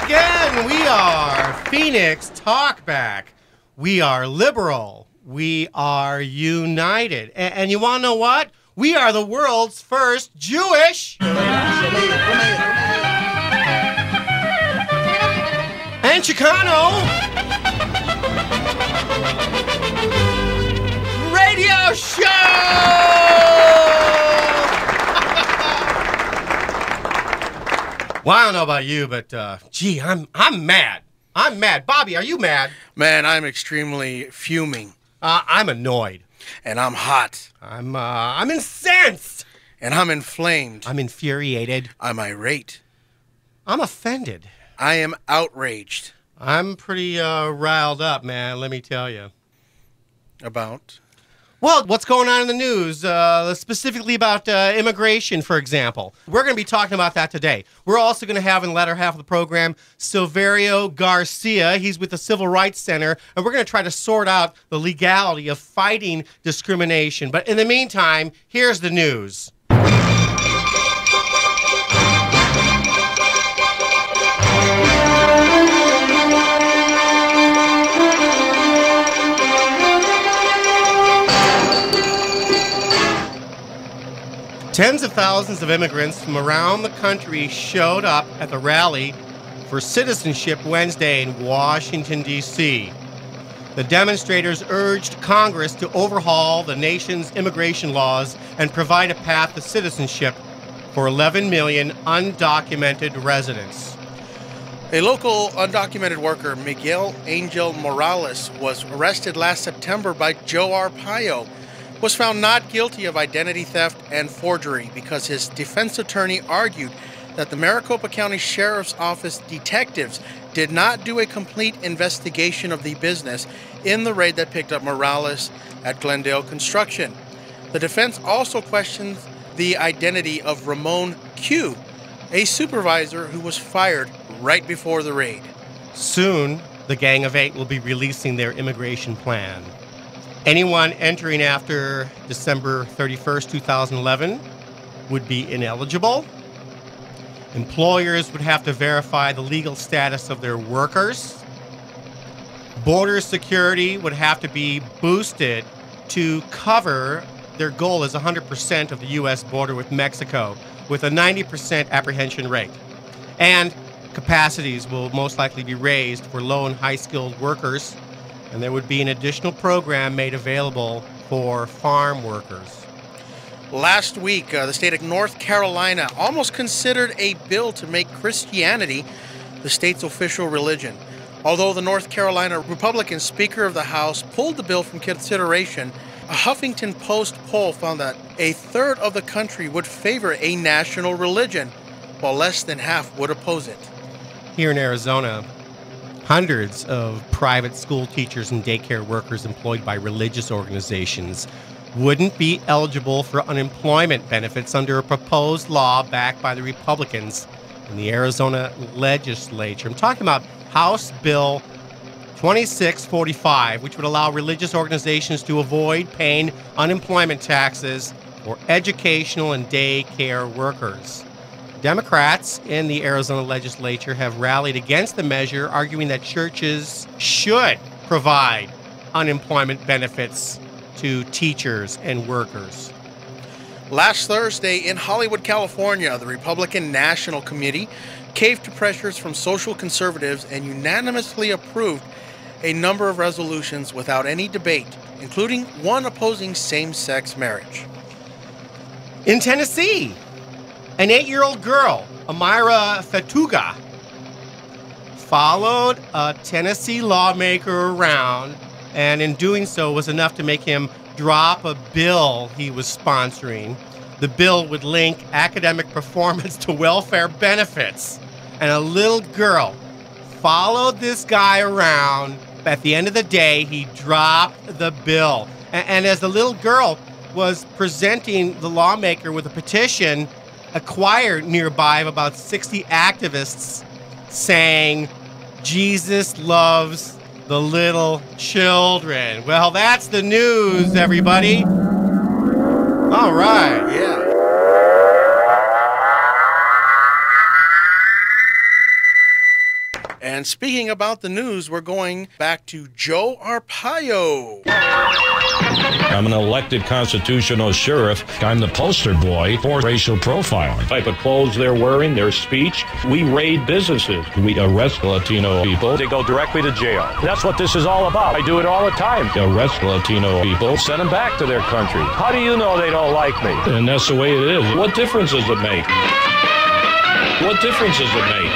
again. We are Phoenix Talkback. We are liberal. We are united. And you want to know what? We are the world's first Jewish and Chicano radio show! Well, I don't know about you, but gee, I'm mad. I'm mad. Bobby, are you mad? Man, I'm extremely fuming. I'm annoyed. And I'm hot. I'm incensed. And I'm inflamed. I'm infuriated. I'm irate. I'm offended. I am outraged. I'm pretty riled up, man, let me tell you. About? Well, what's going on in the news, specifically about immigration, for example. We're going to be talking about that today. We're also going to have in the latter half of the program Silverio Garcia. He's with the Civil Rights Center, and we're going to try to sort out the legality of fighting discrimination. But in the meantime, here's the news. Tens of thousands of immigrants from around the country showed up at the rally for citizenship Wednesday in Washington, D.C. The demonstrators urged Congress to overhaul the nation's immigration laws and provide a path to citizenship for 11 million undocumented residents. A local undocumented worker, Miguel Angel Morales, was arrested last September by Joe Arpaio, was found not guilty of identity theft and forgery because his defense attorney argued that the Maricopa County Sheriff's Office detectives did not do a complete investigation of the business in the raid that picked up Morales at Glendale Construction. The defense also questions the identity of Ramon Q, a supervisor who was fired right before the raid. Soon, the Gang of Eight will be releasing their immigration plan. Anyone entering after December 31st, 2011 would be ineligible. Employers would have to verify the legal status of their workers. Border security would have to be boosted to cover their goal is 100% of the U.S. border with Mexico, with a 90% apprehension rate. And capacities will most likely be raised for low and high-skilled workers, and there would be an additional program made available for farm workers. Last week, the state of North Carolina almost considered a bill to make Christianity the state's official religion. Although the North Carolina Republican Speaker of the House pulled the bill from consideration, a Huffington Post poll found that a third of the country would favor a national religion, while less than half would oppose it. Here in Arizona, hundreds of private school teachers and daycare workers employed by religious organizations wouldn't be eligible for unemployment benefits under a proposed law backed by the Republicans in the Arizona legislature. I'm talking about House Bill 2645, which would allow religious organizations to avoid paying unemployment taxes for educational and daycare workers. Democrats in the Arizona legislature have rallied against the measure, arguing that churches should provide unemployment benefits to teachers and workers. Last Thursday in Hollywood, California, the Republican National Committee caved to pressures from social conservatives and unanimously approved a number of resolutions without any debate, including one opposing same-sex marriage. In Tennessee, an 8-year-old girl, Amira Fatuga, followed a Tennessee lawmaker around, and in doing so was enough to make him drop a bill he was sponsoring. The bill would link academic performance to welfare benefits. And a little girl followed this guy around. At the end of the day, he dropped the bill. And as the little girl was presenting the lawmaker with a petition, a choir nearby of about 60 activists sang, "Jesus loves the little children." Well, that's the news, everybody. All right. Yeah. And speaking about the news, we're going back to Joe Arpaio. I'm an elected constitutional sheriff. I'm the poster boy for racial profiling. The type of clothes they're wearing, their speech. We raid businesses. We arrest Latino people. They go directly to jail. That's what this is all about. I do it all the time. Arrest Latino people, send them back to their country. How do you know they don't like me? And that's the way it is. What difference does it make? What difference does it make?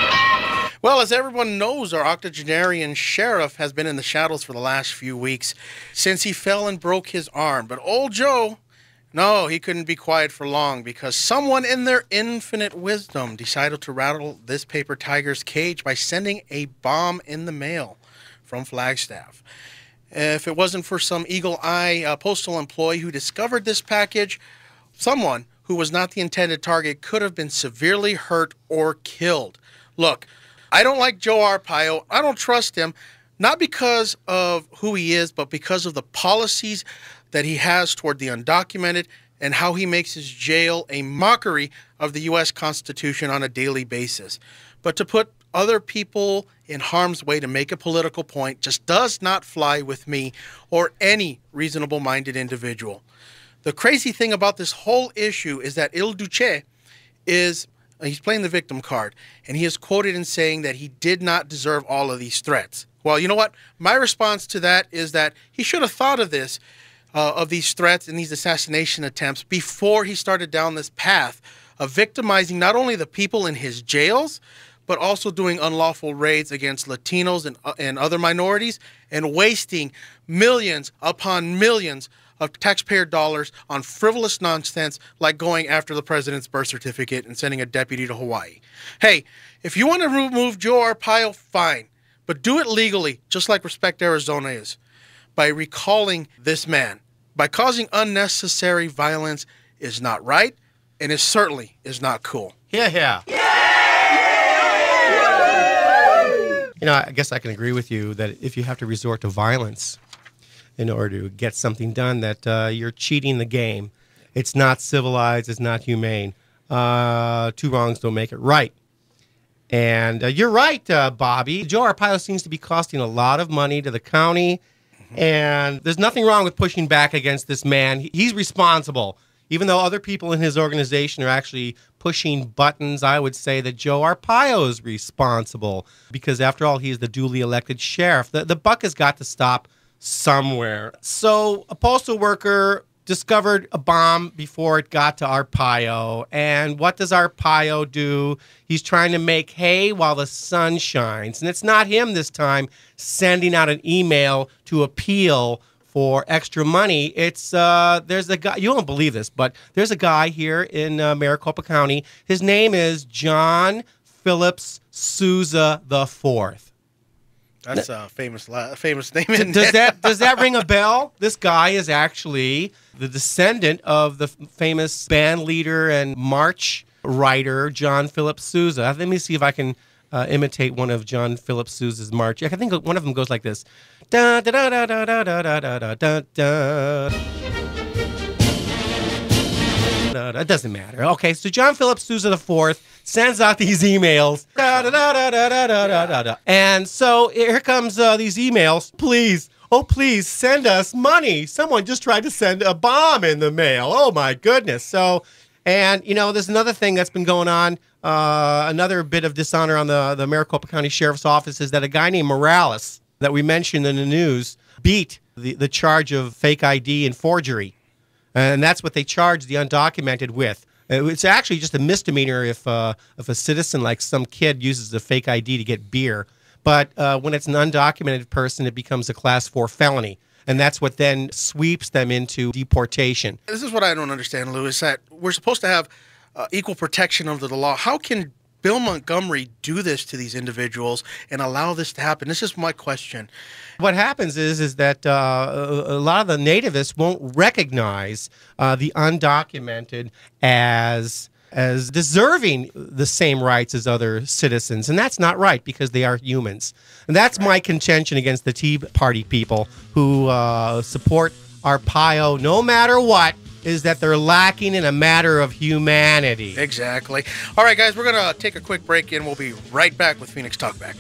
Well, as everyone knows, our octogenarian sheriff has been in the shadows for the last few weeks since he fell and broke his arm. But old Joe, no, he couldn't be quiet for long because someone in their infinite wisdom decided to rattle this paper tiger's cage by sending a bomb in the mail from Flagstaff. If it wasn't for some eagle-eye postal employee who discovered this package, someone who was not the intended target could have been severely hurt or killed. Look, I don't like Joe Arpaio. I don't trust him, not because of who he is, but because of the policies that he has toward the undocumented and how he makes his jail a mockery of the U.S. Constitution on a daily basis. But to put other people in harm's way to make a political point just does not fly with me or any reasonable-minded individual. The crazy thing about this whole issue is that Il Duce is... he's playing the victim card, and he is quoted in saying that he did not deserve all of these threats. Well, you know what? My response to that is that he should have thought of this, of these threats and these assassination attempts before he started down this path of victimizing not only the people in his jails, but also doing unlawful raids against Latinos and other minorities and wasting millions upon millions of taxpayer dollars on frivolous nonsense like going after the president's birth certificate and sending a deputy to Hawaii. Hey, if you want to remove Joe Arpaio, fine, but do it legally, just like Respect Arizona is, by recalling this man. By causing unnecessary violence is not right, and it certainly is not cool. Yeah. You know, I guess I can agree with you that if you have to resort to violence in order to get something done, that you're cheating the game. It's not civilized. It's not humane. Two wrongs don't make it right. And you're right, Bobby. Joe Arpaio seems to be costing a lot of money to the county, and there's nothing wrong with pushing back against this man. He's responsible. Even though other people in his organization are actually pushing buttons, I would say that Joe Arpaio is responsible because, after all, he's the duly elected sheriff. The buck has got to stop somewhere. So a postal worker discovered a bomb before it got to Arpaio. And what does Arpaio do? He's trying to make hay while the sun shines. And it's not him this time sending out an email to appeal for extra money. It's there's a guy, you won't believe this, but there's a guy here in Maricopa County. His name is John Phillips Sousa IV. That's a famous name. Does that ring a bell? This guy is actually the descendant of the famous band leader and march writer John Philip Sousa. Let me see if I can imitate one of John Philip Sousa's march. I think one of them goes like this. Da, da, da, da, da, da, da, da, da, da. It doesn't matter. Okay, so John Philip Sousa IV sends out these emails. Da, da, da, da, da, da, da, da, da. And so here comes these emails. Please, oh, please send us money. Someone just tried to send a bomb in the mail. Oh, my goodness. So, and, you know, there's another thing that's been going on. Another bit of dishonor on the Maricopa County Sheriff's Office is that a guy named Morales that we mentioned in the news beat the charge of fake ID and forgery. And that's what they charge the undocumented with. It's actually just a misdemeanor if a citizen, like some kid, uses a fake ID to get beer. But when it's an undocumented person, it becomes a Class 4 felony. And that's what then sweeps them into deportation. This is what I don't understand, Lou, is that we're supposed to have equal protection under the law. How can Bill Montgomery do this to these individuals and allow this to happen? This is my question. What happens is that a lot of the nativists won't recognize the undocumented as deserving the same rights as other citizens. And that's not right because they are humans. And that's my contention against the Tea Party people who support Arpaio no matter what, is that they're lacking in a matter of humanity. Exactly. All right, guys, we're going to take a quick break and we'll be right back with Phoenix Talkback.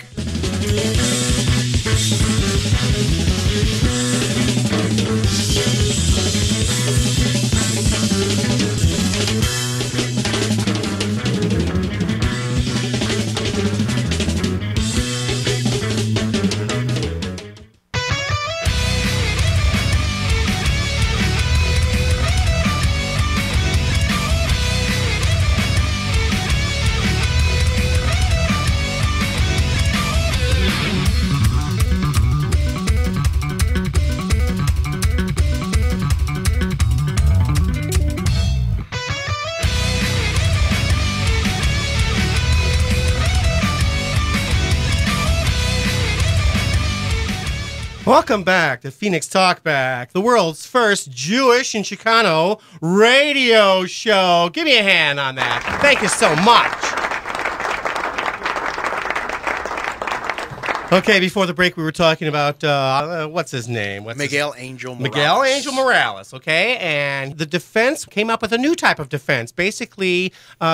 Welcome back to Phoenix Talkback, the world's first Jewish and Chicano radio show. Give me a hand on that. Thank you so much. Okay, before the break, we were talking about, what's his name? Miguel Angel Morales. Miguel Angel Morales, okay? And the defense came up with a new type of defense. Basically,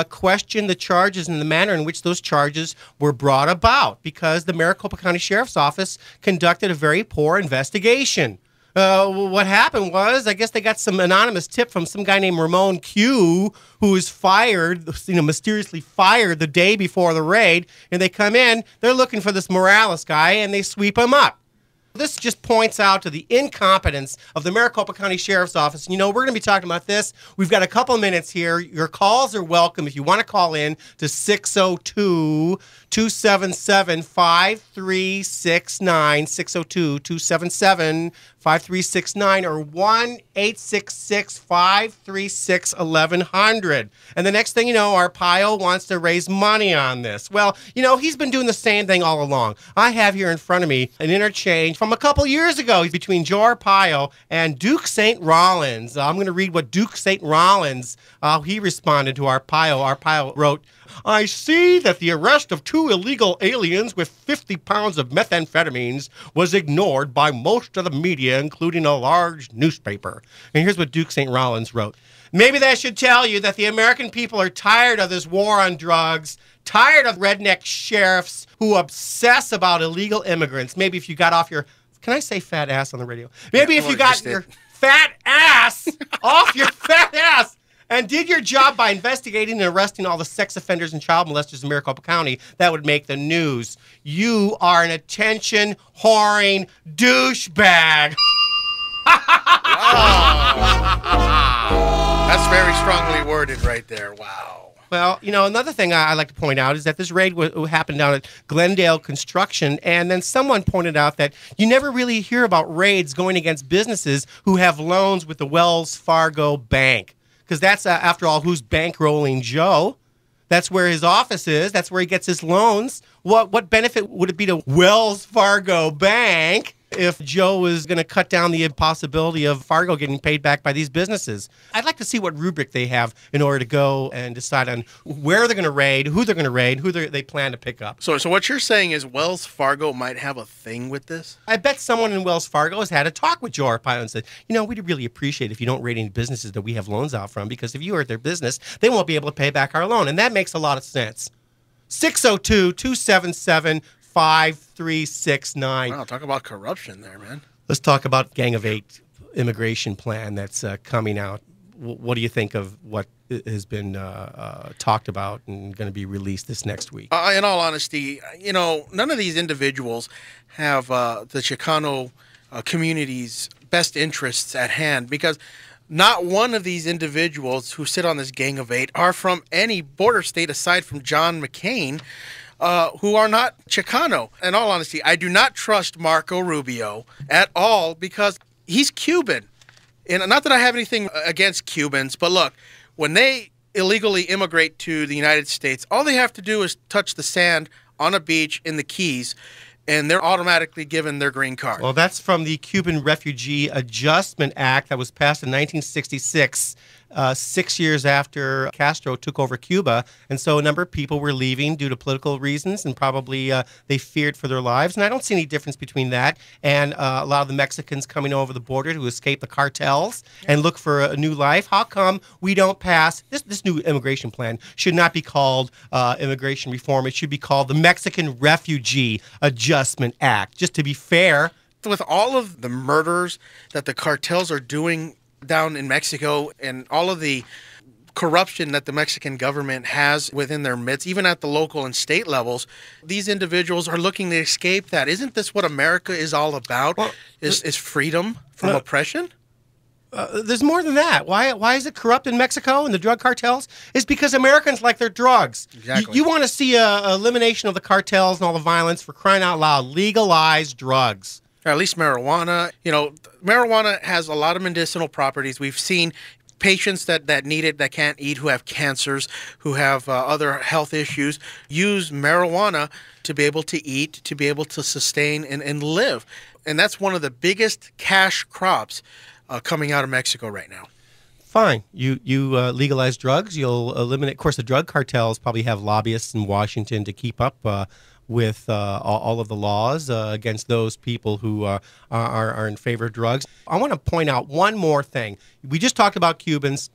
questioned the charges and the manner in which those charges were brought about because the Maricopa County Sheriff's Office conducted a very poor investigation. What happened was, I guess they got some anonymous tip from some guy named Ramon Q, who was fired, mysteriously fired the day before the raid, and they come in, they're looking for this Morales guy, and they sweep him up. This just points out to the incompetence of the Maricopa County Sheriff's Office. You know, we're going to be talking about this. We've got a couple minutes here. Your calls are welcome if you want to call in to 602-277-5369, 602-277-5369, or 1-866-536-1100. And the next thing you know, Arpaio wants to raise money on this. Well, you know, he's been doing the same thing all along. I have here in front of me an interchange from a couple years ago between Joe Arpaio and Duke St. Rollins. I'm going to read what Duke St. Rollins, he responded to Arpaio. Arpaio wrote, "I see that the arrest of 2 illegal aliens with 50 pounds of methamphetamines was ignored by most of the media, including a large newspaper." And here's what Duke St. Rollins wrote. "Maybe that should tell you that the American people are tired of this war on drugs, tired of redneck sheriffs who obsess about illegal immigrants. Maybe if you got off your, can I say fat ass on the radio? Maybe if you got your fat ass off your fat ass and did your job by investigating and arresting all the sex offenders and child molesters in Maricopa County, that would make the news. You are an attention whoring douchebag." Wow. That's very strongly worded right there. Wow. Well, you know, another thing I'd like to point out is that this raid happened down at Glendale Construction, and then someone pointed out that you never really hear about raids going against businesses who have loans with the Wells Fargo Bank. Because that's, after all, who's bankrolling Joe. That's where his office is. That's where he gets his loans. What benefit would it be to Wells Fargo Bank if Joe was going to cut down the impossibility of Fargo getting paid back by these businesses? I'd like to see what rubric they have in order to go and decide on where they're going to raid, who they're going to raid, who they plan to pick up. So what you're saying is Wells Fargo might have a thing with this? I bet someone in Wells Fargo has had a talk with Joe Arpaio and said, you know, we'd really appreciate if you don't raid any businesses that we have loans out from, because if you hurt their business, they won't be able to pay back our loan. And that makes a lot of sense. 602-277-5369. Wow, talk about corruption there, man. Let's talk about Gang of 8 immigration plan that's coming out. What do you think of what has been talked about and going to be released this next week? In all honesty, you know, none of these individuals have the Chicano community's best interests at hand, because not one of these individuals who sit on this Gang of 8 are from any border state aside from John McCain, who are not Chicano. In all honesty, I do not trust Marco Rubio at all, because he's Cuban. And not that I have anything against Cubans, but look, when they illegally immigrate to the United States, all they have to do is touch the sand on a beach in the Keys, and they're automatically given their green card. Well, that's from the Cuban Refugee Adjustment Act that was passed in 1966. 6 years after Castro took over Cuba. And so a number of people were leaving due to political reasons, and probably they feared for their lives. And I don't see any difference between that and a lot of the Mexicans coming over the border to escape the cartels and look for a new life. How come we don't pass this new immigration plan? Should not be called immigration reform. It should be called the Mexican Refugee Adjustment Act, just to be fair. With all of the murders that the cartels are doing down in Mexico and all of the corruption that the Mexican government has within their midst, even at the local and state levels, these individuals are looking to escape that. Isn't this what America is all about? Well, is freedom from oppression? There's more than that. Why is it corrupt in Mexico and the drug cartels? It's because Americans like their drugs. Exactly. You want to see a elimination of the cartels and all the violence, for crying out loud. Legalize drugs. Or at least marijuana. You know, marijuana has a lot of medicinal properties. We've seen patients that need it, that can't eat, who have cancers, who have other health issues, use marijuana to be able to eat, to be able to sustain and live. And that's one of the biggest cash crops coming out of Mexico right now. Fine. You legalize drugs. You'll eliminate. Of course, the drug cartels probably have lobbyists in Washington to keep up with all of the laws against those people who are in favor of drugs. I want to point out one more thing. We just talked about Cubans.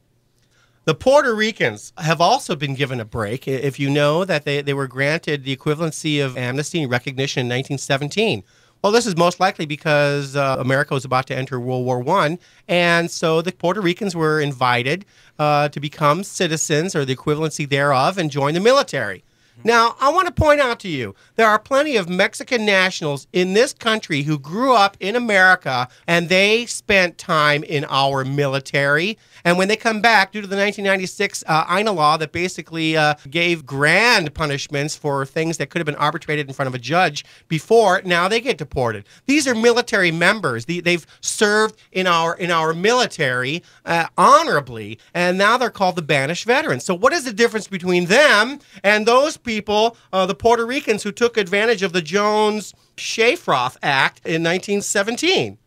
The Puerto Ricans have also been given a break. If you know that they were granted the equivalency of amnesty and recognition in 1917. Well, this is most likely because America was about to enter World War I, and so the Puerto Ricans were invited to become citizens, or the equivalency thereof, and join the military. Now, I want to point out to you, there are plenty of Mexican nationals in this country who grew up in America, and they spent time in our military. And when they come back, due to the 1996 INA law that basically gave grand punishments for things that could have been arbitrated in front of a judge before, now they get deported. These are military members. They've served in our military honorably, and now they're called the banished veterans. So what is the difference between them and those people, the Puerto Ricans who took advantage of the Jones-Shafroth Act in 1917?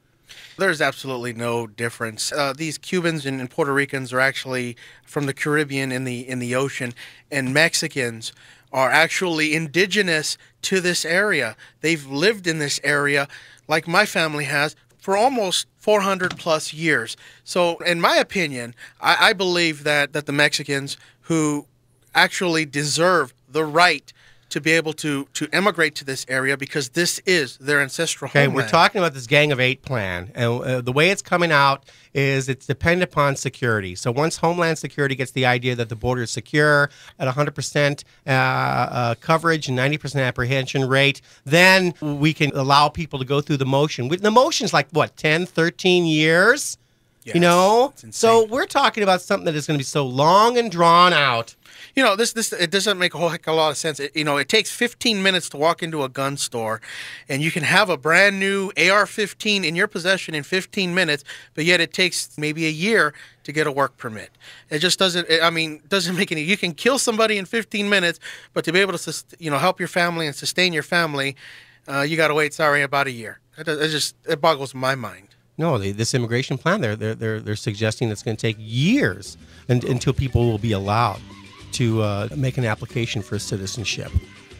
There's absolutely no difference. These Cubans and Puerto Ricans are actually from the Caribbean in the ocean, and Mexicans are actually indigenous to this area. They've lived in this area, like my family has, for almost 400 plus years. So in my opinion, I believe that the Mexicans who actually deserve the right to be able to emigrate to this area, because this is their ancestral homeland. We're talking about this Gang of Eight plan, and the way it's coming out is it's dependent upon security. So once Homeland Security gets the idea that the border is secure at 100% coverage and 90% apprehension rate, then we can allow people to go through the motion. The motion's like, what, 10, 13 years? Yes, you know? it's insane. So we're talking about something that is going to be so long and drawn out. You know, this it doesn't make a whole heck of a lot of sense. It takes 15 minutes to walk into a gun store, and you can have a brand new AR-15 in your possession in 15 minutes, but yet it takes maybe a year to get a work permit. It just doesn't make any. You can kill somebody in 15 minutes, but to be able to help your family and sustain your family, you got to wait. About a year. It boggles my mind. No, this immigration plan, they're suggesting it's going to take years until people will be allowed to make an application for citizenship.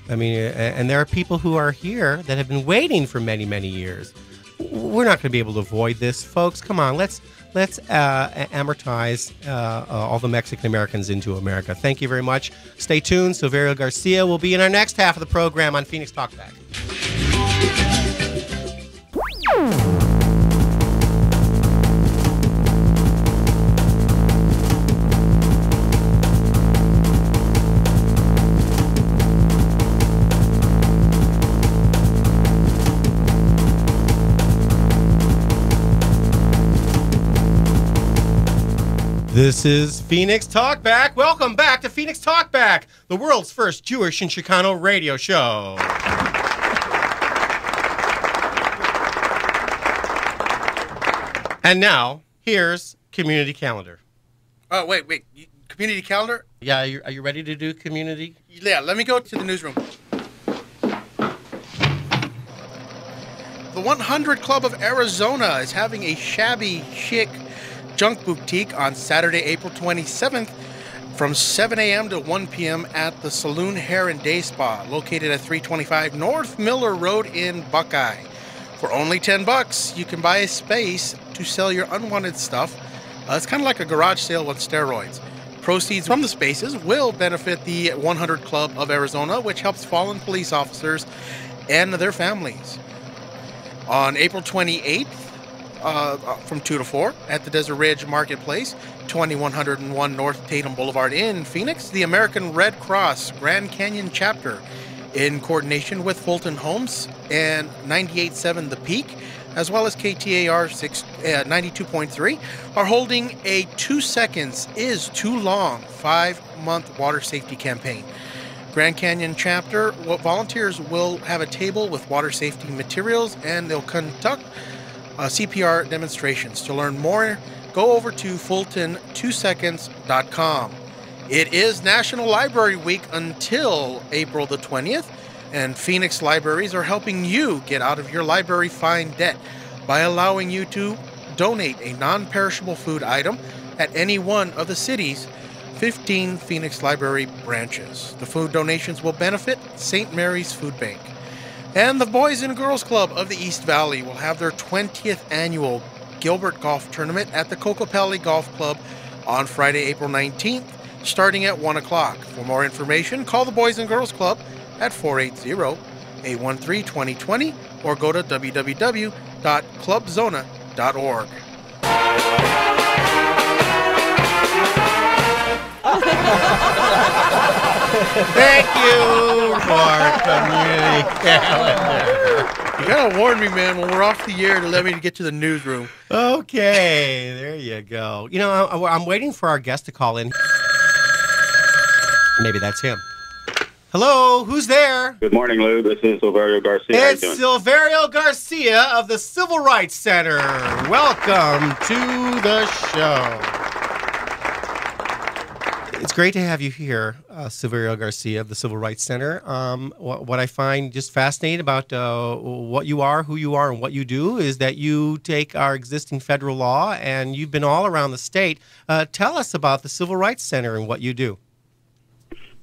I mean, and there are people who are here that have been waiting for many, many years. We're not going to be able to avoid this, folks. Come on, let's amortize all the Mexican Americans into America. Thank you very much. Stay tuned. Silverio Garcia will be in our next half of the program on Phoenix Talkback. This is Phoenix Talkback. Welcome back to Phoenix Talkback, the world's first Jewish and Chicano radio show. And now, here's Community Calendar. Oh, wait. Community Calendar? Yeah, are you ready to do Community? Yeah, let me go to the newsroom. The 100 Club of Arizona is having a shabby, chic Junk Boutique on Saturday, April 27th from 7 a.m. to 1 p.m. at the Saloon Hair and Day Spa, located at 325 North Miller Road in Buckeye. For only $10, you can buy a space to sell your unwanted stuff. It's kind of like a garage sale on steroids. Proceeds from the spaces will benefit the 100 Club of Arizona, which helps fallen police officers and their families. On April 28th, from 2 to 4 at the Desert Ridge Marketplace, 2101 North Tatum Boulevard in Phoenix, the American Red Cross Grand Canyon Chapter, in coordination with Fulton Homes and 98.7 The Peak, as well as KTAR 92.3, are holding a 2 seconds is too long 5-month water safety campaign. Grand Canyon Chapter volunteers will have a table with water safety materials, and they'll conduct CPR demonstrations. To learn more, go over to Fulton2seconds.com. It is National Library Week until April the 20th, and Phoenix libraries are helping you get out of your library fine debt by allowing you to donate a non-perishable food item at any one of the city's 15 Phoenix Library branches. The food donations will benefit St. Mary's Food Bank. And the Boys and Girls Club of the East Valley will have their 20th annual Gilbert Golf Tournament at the Cocopelli Golf Club on Friday, April 19th, starting at 1 o'clock. For more information, call the Boys and Girls Club at 480-813-2020 or go to www.clubzona.org. Thank you for community calendar. You gotta warn me, man, when we're off the air to let me get to the newsroom. Okay, there you go. You know, I'm waiting for our guest to call in. Maybe that's him. Hello, who's there? Good morning, Lou. This is Silverio Garcia. It's Silverio Garcia of the Civil Rights Center. Welcome to the show. It's great to have you here, Silverio Garcia of the Civil Rights Center. What I find just fascinating about what you are, who you are, and what you do is that you take our existing federal law and you've been all around the state. Tell us about the Civil Rights Center and what you do.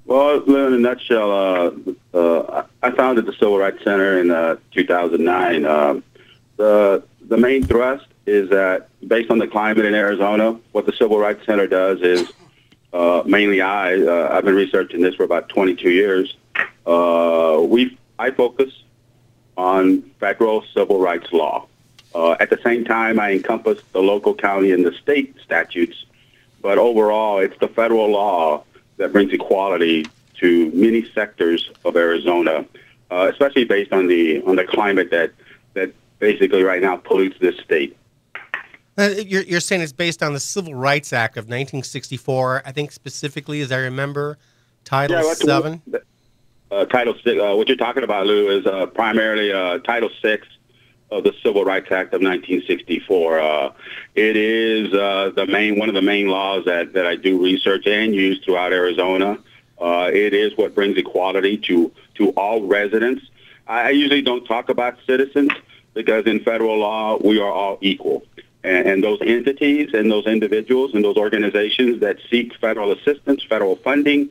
Well, in a nutshell, I founded the Civil Rights Center in 2009. The main thrust is that based on the climate in Arizona, what the Civil Rights Center does is mainly I've been researching this for about 22 years. I focus on federal civil rights law. At the same time, I encompass the local, county, and the state statutes. But overall, it's the federal law that brings equality to many sectors of Arizona, especially based on the climate that basically right now pollutes this state. You're saying it's based on the Civil Rights Act of 1964, I think specifically, as I remember, Title VII? Title VI. What you're talking about, Lou, is primarily Title VI of the Civil Rights Act of 1964. It is one of the main laws that I do research and use throughout Arizona. It is what brings equality to all residents. I usually don't talk about citizens because in federal law, we are all equal. And those entities and those individuals and those organizations that seek federal assistance, federal funding,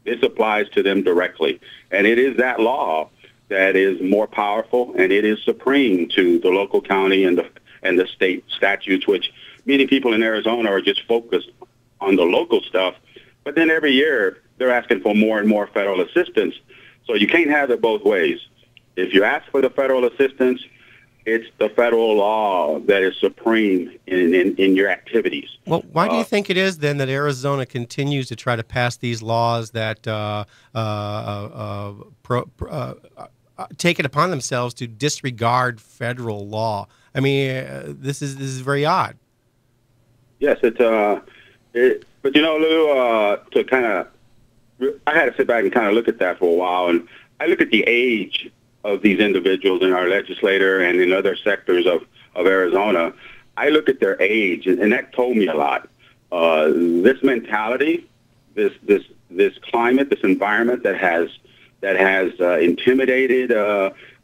this applies to them directly. And it is that law that is more powerful, and it is supreme to the local, county, and the state statutes, which many people in Arizona are just focused on the local stuff. But then every year, they're asking for more and more federal assistance. So you can't have it both ways. If you ask for the federal assistance, it's the federal law that is supreme in your activities. Well, why do you think it is then that Arizona continues to try to pass these laws that take it upon themselves to disregard federal law? I mean, this is very odd. Yes, but you know, Lou, I had to sit back and kind of look at that for a while, and I look at the age of these individuals in our legislature and in other sectors of Arizona. I look at their age, and that told me a lot. This mentality, this climate, this environment that has intimidated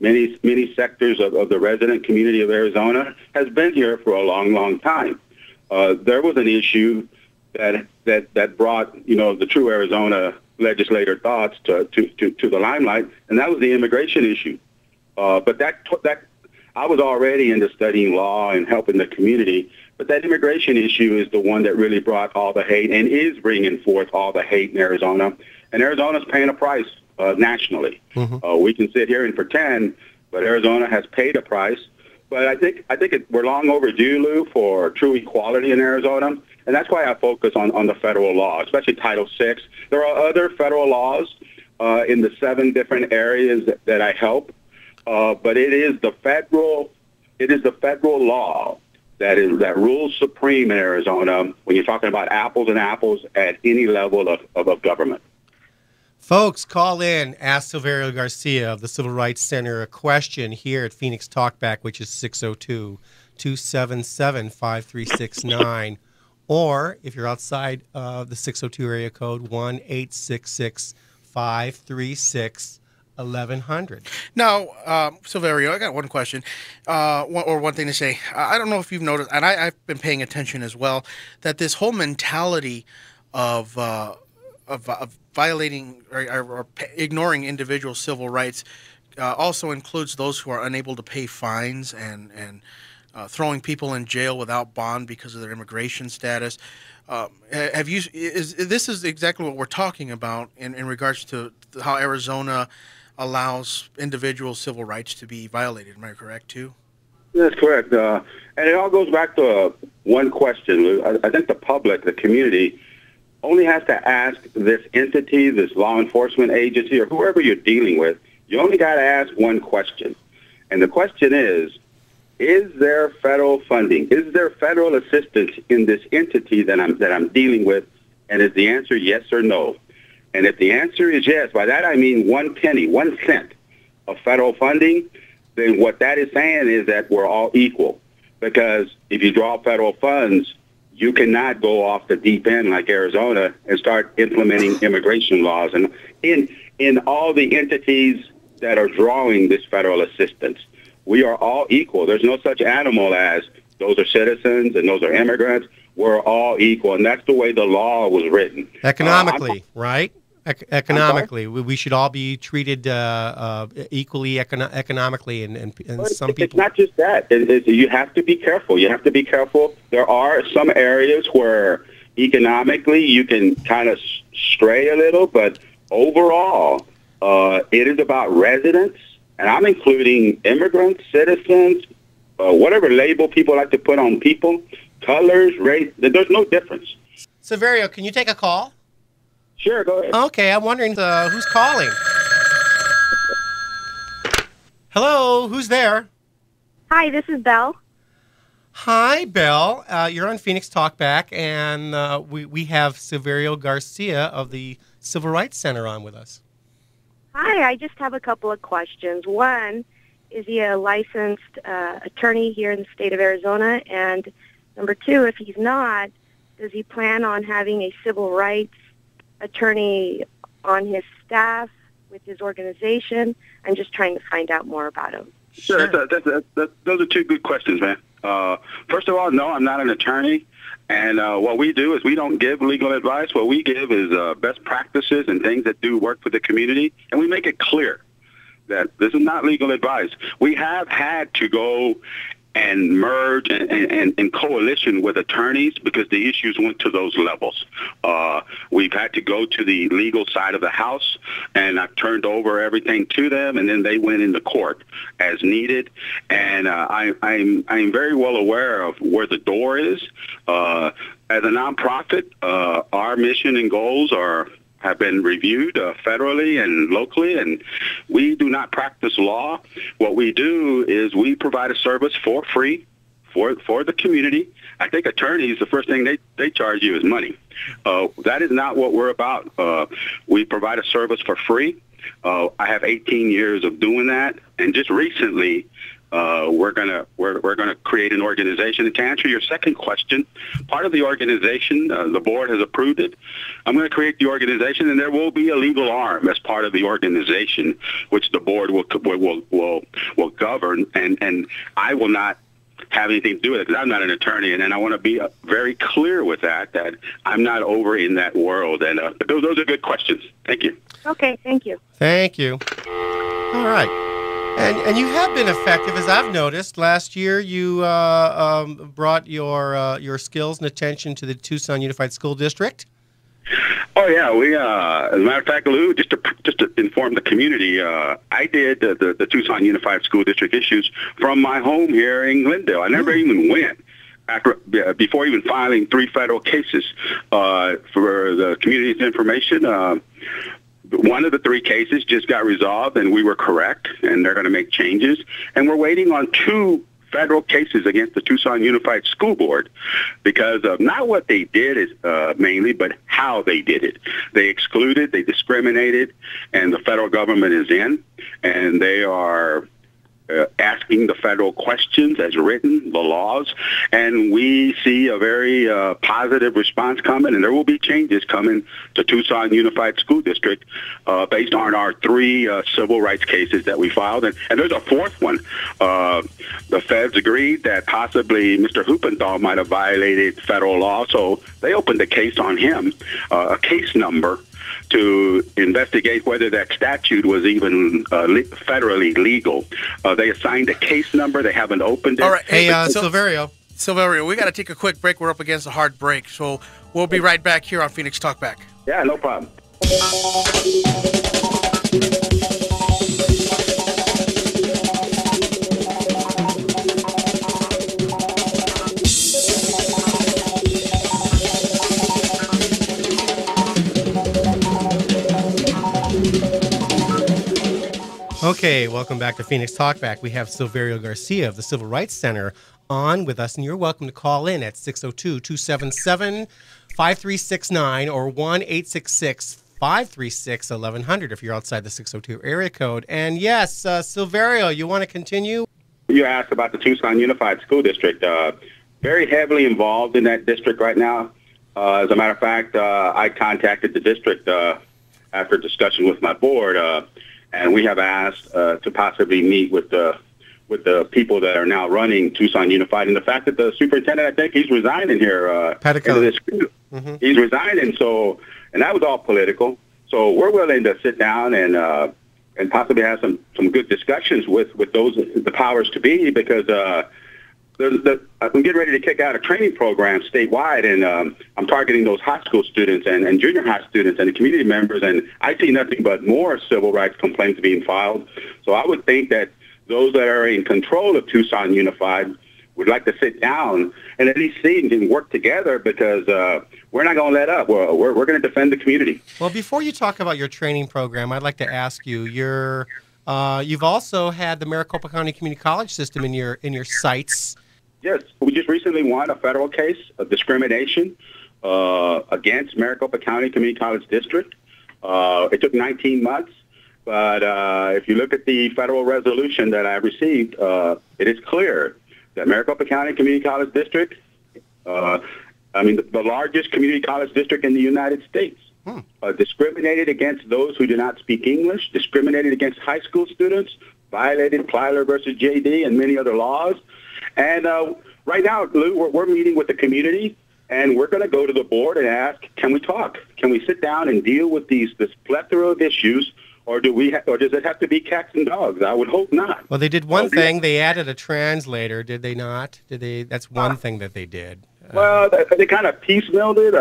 many sectors of the resident community of Arizona has been here for a long, long time. there was an issue that brought, the true Arizona legislator thoughts to the limelight, and that was the immigration issue. But that I was already into studying law and helping the community, but that immigration issue is the one that really brought all the hate and is bringing forth all the hate in Arizona. And Arizona's paying a price nationally. Mm-hmm. We can sit here and pretend, but Arizona has paid a price. But I think we're long overdue, Lou, for true equality in Arizona. And that's why I focus on the federal law, especially Title VI. There are other federal laws in the 7 different areas that I help. But it is the federal law that rules supreme in Arizona when you're talking about apples and apples at any level of government. Folks, call in. Ask Silverio Garcia of the Civil Rights Center a question here at Phoenix Talkback, which is 602-277-5369. Or if you're outside of the 602 area code, 1-866-536-1100. Now, Silverio, I got one question, one thing to say. I don't know if you've noticed, and I've been paying attention as well, that this whole mentality of violating or ignoring individual civil rights also includes those who are unable to pay fines and throwing people in jail without bond because of their immigration status. This is exactly what we're talking about in regards to how Arizona allows individual civil rights to be violated. Am I correct, too? That's correct. And it all goes back to one question. I think the public, the community, only has to ask this entity, this law enforcement agency, or whoever you're dealing with, you only got to ask one question. And the question is there federal funding? Is there federal assistance in this entity that I'm dealing with? And is the answer yes or no? And if the answer is yes, by that I mean 1 penny, 1 cent of federal funding, then what that is saying is that we're all equal. Because if you draw federal funds, you cannot go off the deep end like Arizona and start implementing immigration laws. And in all the entities that are drawing this federal assistance, we are all equal. There's no such animal as those are citizens and those are immigrants. We're all equal, and that's the way the law was written. Economically, right? Economically, we should all be treated equally economically, and some people. It's not just that. You have to be careful. You have to be careful. There are some areas where economically you can kind of stray a little, but overall, it is about residents, and I'm including immigrants, citizens, whatever label people like to put on people, colors, race. There's no difference. Silverio, can you take a call? Sure, go ahead. Okay, I'm wondering who's calling. Hello, who's there? Hi, this is Belle. Hi, Belle. You're on Phoenix Talkback, and we have Silverio Garcia of the Civil Rights Center on with us. Hi, I just have a couple of questions. One, is he a licensed attorney here in the state of Arizona? And number two, if he's not, does he plan on having a civil rights attorney on his staff with his organization? I'm just trying to find out more about him. Sure. Those are two good questions, man. First of all, no, I'm not an attorney. And what we do is we don't give legal advice. What we give is best practices and things that do work for the community. And we make it clear that this is not legal advice. We have had to go and merge and coalition with attorneys because the issues went to those levels. We've had to go to the legal side of the house, and I've turned over everything to them, and then they went into court as needed. And I'm very well aware of where the door is. As a nonprofit, our mission and goals have been reviewed federally and locally, and we do not practice law. What we do is we provide a service for free for the community. I think attorneys, the first thing they charge you is money. That is not what we're about. We provide a service for free. I have 18 years of doing that, and just recently we're gonna create an organization. And to answer your second question, part of the organization, the board has approved it. I'm going to create the organization, and there will be a legal arm as part of the organization, which the board will govern. And I will not have anything to do with it, because I'm not an attorney, and I want to be very clear with that I'm not over in that world. And but those are good questions. Thank you. Okay, thank you. Thank you. All right. And you have been effective, as I've noticed. Last year, you brought your skills and attention to the Tucson Unified School District. Oh yeah, we as a matter of fact, Lou, just to inform the community, I did the Tucson Unified School District issues from my home here in Glendale. I never even went before even filing 3 federal cases for the community's information. One of the 3 cases just got resolved, and we were correct, and they're going to make changes. And we're waiting on 2 federal cases against the Tucson Unified School Board because of not what they did is mainly, but how they did it. They excluded, they discriminated, and the federal government is in, and they are asking the federal questions as written, the laws, and we see a very positive response coming, and there will be changes coming to Tucson Unified School District based on our 3 civil rights cases that we filed, and there's a 4th one. The feds agreed that possibly Mr. Huppenthal might have violated federal law, so they opened a case on him, a case number, to investigate whether that statute was even federally legal. They assigned a case number. They haven't opened it. All right. Hey, Silverio. Silverio, we got to take a quick break. We're up against a hard break, so we'll be right back here on Phoenix Talkback. Yeah, no problem. Okay, welcome back to Phoenix Talkback. We have Silverio Garcia of the Civil Rights Center on with us, and you're welcome to call in at 602-277-5369 or 1-866-536-1100 if you're outside the 602 area code. And yes, Silverio, you want to continue? You asked about the Tucson Unified School District. Very heavily involved in that district right now. As a matter of fact, I contacted the district after discussion with my board, and we have asked to possibly meet with the people that are now running Tucson Unified. And the fact that the superintendent, I think he's resigning here. He's resigning, and that was all political. So we're willing to sit down and possibly have some good discussions with those, the powers to be, because I'm getting ready to kick out a training program statewide, and I'm targeting those high school students and junior high students and the community members, and I see nothing but more civil rights complaints being filed. So I would think that those that are in control of Tucson Unified would like to sit down and at least see and work together, because we're not going to let up. We're going to defend the community. Well, before you talk about your training program, I'd like to ask you, you've also had the Maricopa County Community College system in your sights. Yes, we just recently won a federal case of discrimination against Maricopa County Community College District. It took 19 months, but if you look at the federal resolution that I received, it is clear that Maricopa County Community College District, the largest community college district in the United States, discriminated against those who do not speak English, discriminated against high school students, violated Plyler versus JD and many other laws. And right now, Lou, we're meeting with the community, and we're going to go to the board and ask, can we talk? Can we sit down and deal with this plethora of issues, or does it have to be cats and dogs? I would hope not. Well, they did one thing. They added a translator, did they not? That's one thing that they did. Well, they kind of piecemealed it.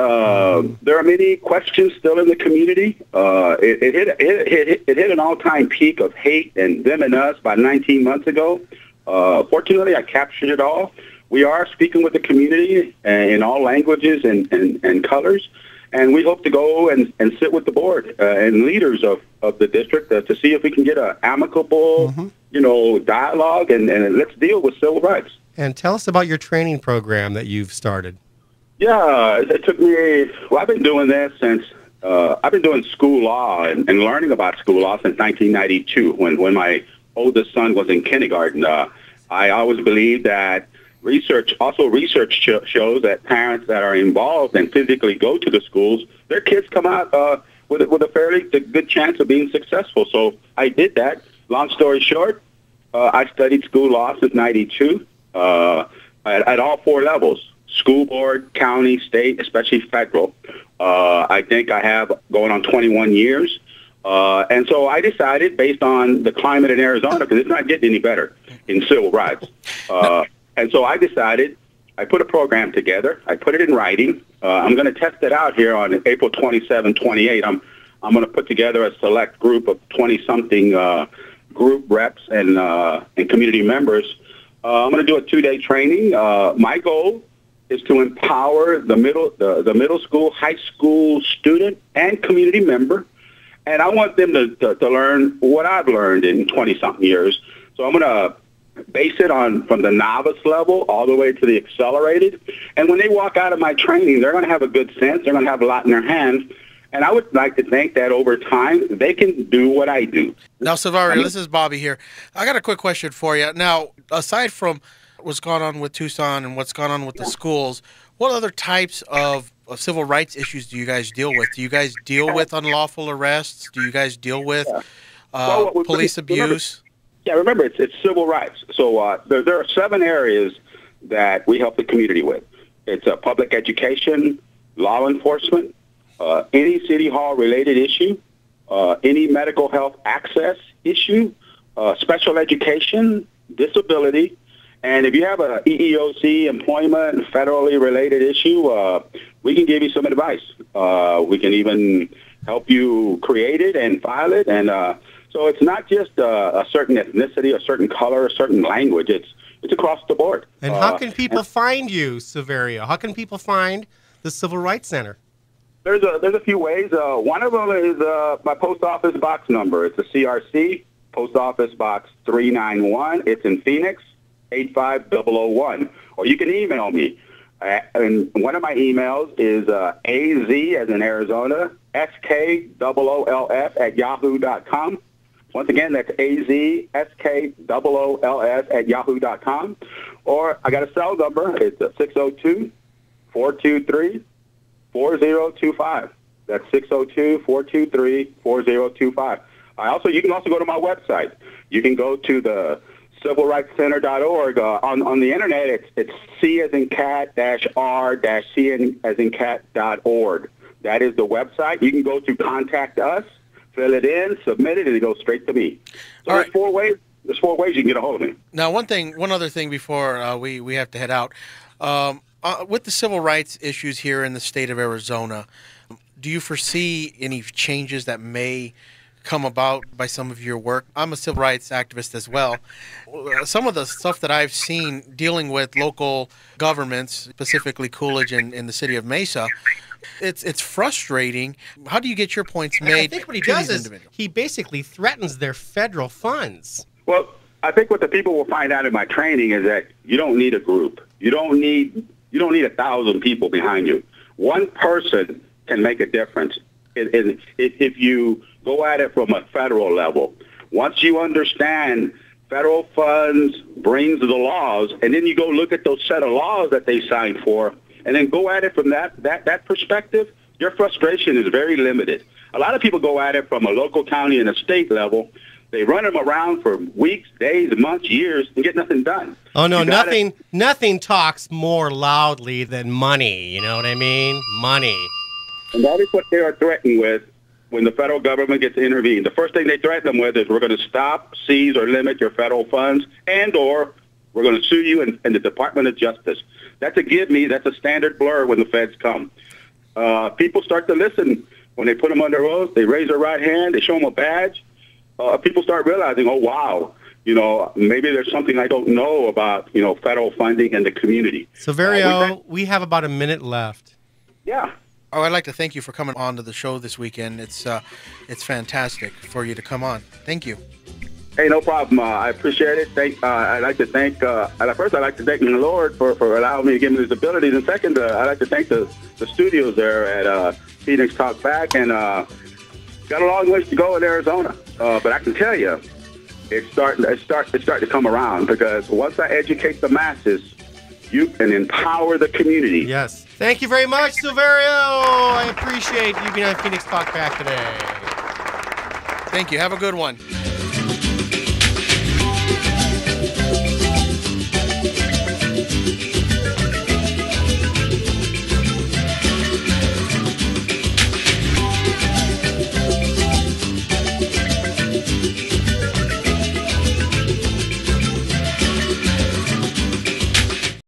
There are many questions still in the community. It hit an all-time peak of hate and them and us about 19 months ago. Fortunately, I captured it all. We are speaking with the community in all languages and colors, and we hope to go and sit with the board and leaders of the district to see if we can get an amicable, dialogue, and let's deal with civil rights. And tell us about your training program that you've started. Yeah, it took me, I've been doing this since, I've been doing school law and learning about school law since 1992 when my oldest son was in kindergarten. I always believed that research shows that parents that are involved and physically go to the schools, their kids come out with a fairly good chance of being successful. So I did that. Long story short, I studied school law since 92. at all four levels: school board, county, state, especially federal. I think I have going on 21 years. And so I decided, based on the climate in Arizona, because it's not getting any better in civil rights. And so I decided, I put a program together. I put it in writing. I'm going to test it out here on April 27, 28. I'm going to put together a select group of 20-something group reps and community members. I'm going to do a 2-day training. My goal is to empower the middle school, high school student, and community member. And I want them to learn what I've learned in 20-something years. So I'm going to base it from the novice level all the way to the accelerated. And when they walk out of my training, they're going to have a good sense. They're going to have a lot in their hands. And I would like to think that over time, they can do what I do. Now, Silverio, this is Bobby here. I got a quick question for you. Now, aside from what's gone on with Tucson and what's gone on with the schools, what other types of civil rights issues do you guys deal with? Do you guys deal with unlawful arrests? Do you guys deal with police abuse? Remember, it's civil rights. So there are 7 areas that we help the community with. It's public education, law enforcement, any city hall related issue, any medical health access issue, special education, disability. And if you have a EEOC, employment, federally related issue, we can give you some advice. We can even help you create it and file it. And so it's not just a certain ethnicity, a certain color, a certain language. It's across the board. And how can people find you, Silverio? How can people find the Civil Rights Center? There's a few ways. One of them is my post office box number. It's a CRC, Post Office Box 391. It's in Phoenix, 85001. Or you can email me. And one of my emails is AZ, as in Arizona, SKOOLS at yahoo.com. Once again, that's AZ, SKOOLS at yahoo.com. Or I got a cell number. It's 602-423-4025. That's 602-423-4025. You can also go to my website. You can go to the civilrightscenter.org. On the internet, it's C as in cat -R C as in cat.org. That is the website. You can go to contact us, fill it in, submit it, and it goes straight to me. So there's 4 ways. There's 4 ways you can get a hold of me. Now, one other thing before we have to head out. With the civil rights issues here in the state of Arizona, do you foresee any changes that may come about by some of your work? I'm a civil rights activist as well. Some of the stuff that I've seen dealing with local governments, specifically Coolidge in the city of Mesa, it's frustrating. How do you get your points made? I think what he does is he basically threatens their federal funds. Well, I think what the people will find out in my training is that you don't need a group. You don't need 1,000 people behind you. One person can make a difference. If you go at it from a federal level, once you understand federal funds brings the laws, and then you go look at those set of laws that they signed for, and then go at it from that perspective, your frustration is very limited. A lot of people go at it from a local, county, and a state level. They run them around for weeks, days, months, years, and get nothing done. Oh, no, nothing talks more loudly than money. You know what I mean? Money. And that is what they are threatened with when the federal government gets to intervene. The first thing they threaten them with is we're going to stop, seize, or limit your federal funds, and/or we're going to sue you in the Department of Justice. That's a give me. That's a standard blur when the feds come. People start to listen. When they put them under oath, they raise their right hand, they show them a badge. People start realizing, oh, wow, maybe there's something I don't know about, federal funding and the community. Silverio, we have about a minute left. Yeah. Oh, I'd like to thank you for coming on to the show this weekend. It's fantastic for you to come on. Thank you. Hey, no problem. I appreciate it. I'd like to thank the Lord for allowing me to give me these abilities. And second, I'd like to thank the studios there at Phoenix Talkback. And got a long ways to go in Arizona. But I can tell you, it's starting to come around, because once I educate the masses, you can empower the community. Yes. Thank you very much, Silverio. I appreciate you being on Phoenix Talkback today. Thank you. Have a good one.